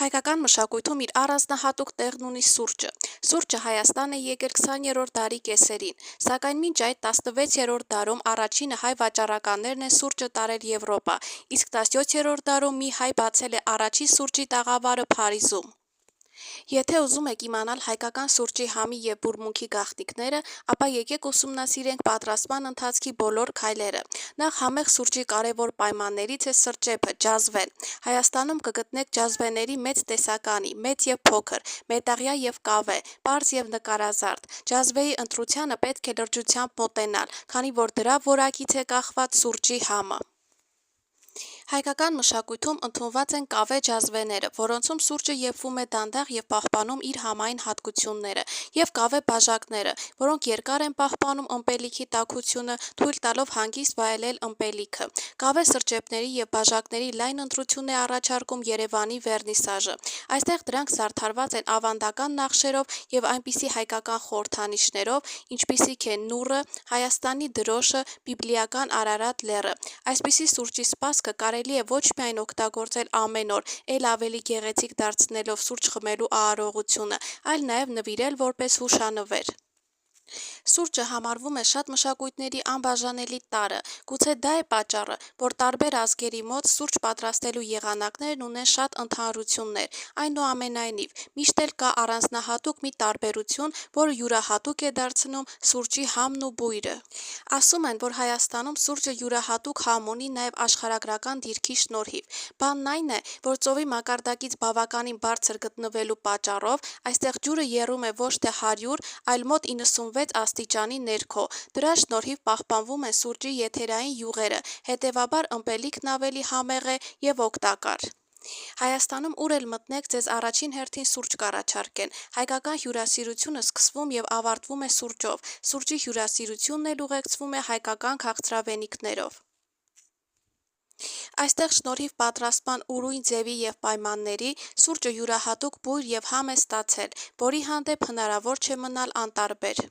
Հայկական մշակույթում իր առանձնահատուկ տեղն ունի սուրճը։ Սուրճը Հայաստան է եկել 20-րդ դարի կեսերին, սակայն մինչ այդ 16-րդ դարում առաջինը հայ վաճառականներն են սուրճը տարել Եվրոպա, իսկ 17-րդ դարում մի հայ բացել է առաջին սուրճի տաղավարը Փարիզում։ Եթե ուզում եք իմանալ հայկական սուրճի համի և բուրմունքի գաղտնիքները, ապա եկեք ուսումնասիրենք պատրաստման ընթացքի բոլոր քայլերը։ Նախ համեղ սուրճի կարևոր պայմաններից է սրճեփը, ջազվեն։ Հայաստանում կգտնեք ջազվեների մեծ տեսականի՝ մեծ և փոքր, մետաղյա և կավե, պարզ և նկարազարդ։ Ջազվեի ընտրությանը պետք է լրջությամբ մոտենալ, քանի որ դրա որակից է կախված սուրճի համը։ Հայկական մշակույթում ընդունված են կավե ջազվեները, որոնցում սուրճը եփվում է դանդաղ և պահպանում իր համային հատկությունները, և կավե բաժակները, որոնք երկար են պահպանում ըմպելիքի տաքությունը, թույլ տալով հանգիստ վայելել ըմպելիքը։ Կավե սրճեփների և բաժակների լայն ընտրություն է առաջարկում Երևանի վերնիսաժը։ Այստեղ դրանք զարդարված են ավանդական նախշերով և այնպիսի հայկական խորհրդանիշներով, ինչպիսիք են նուռը, Հայաստանի դրոշը, բիբլիական Արարատ լեռը։ Այսպիսի սուրճի սպասքը կարելի է ոչ միայն օգտագործել ամեն օր, էլ ավելի գեղեցիկ դարձնելով սուրճ խմելու արարողությունը, այլ նաև նվիրել որպես հուշանվեր։ Սուրճը համարվում է շատ մշակույթների անբաժանելի տարրը, գուցե դա է պատճառը, որ տարբեր ազգերի մոտ սուրճ պատրաստելու եղանակներն ունեն շատ ընդհանրություններ, այնուամենայնիվ, միշտ էլ կա առանձնահատուկ մի տարբերություն, որը յուրահատուկ է դարձնում սուրճի համն ու բույրը։ Ասում են, որ Հայաստանում սուրճը յուրահատուկ համ ունի նաև աշխարհագրական դիրքի շնորհիվ։ Բանն այն է, որ ծովի մակարդակից բավականին բարձր գտնվելու պատճառով այստեղ ջուրը եռում է ոչ թե 100, այլ մոտ 96 աստիճանի ներքո։ Դրա շնորհիվ պահպանվում են սուրճի եթերային յուղերը, հետևաբար ըմպելիքն ավելի համեղ է և օգտակար։ Հայաստանում ուր էլ մտնեք, ձեզ առաջին հերթին սուրճ կառաջարկեն։ Հայկական հյուրասիրությունը սկսվում և ավարտվում է սուրճով։ Սուրճի հյուրասիրությունն էլ ուղեկցվում է հայկական քաղցրավենիքներով։ Այստեղ շնորհիվ պատրաստման ուրույն ձևի և պայմանների, սուրճը յուրահատուկ բույր և համ է ստացել, որի հանդեպ հնարավոր չէ մնալ անտարբեր։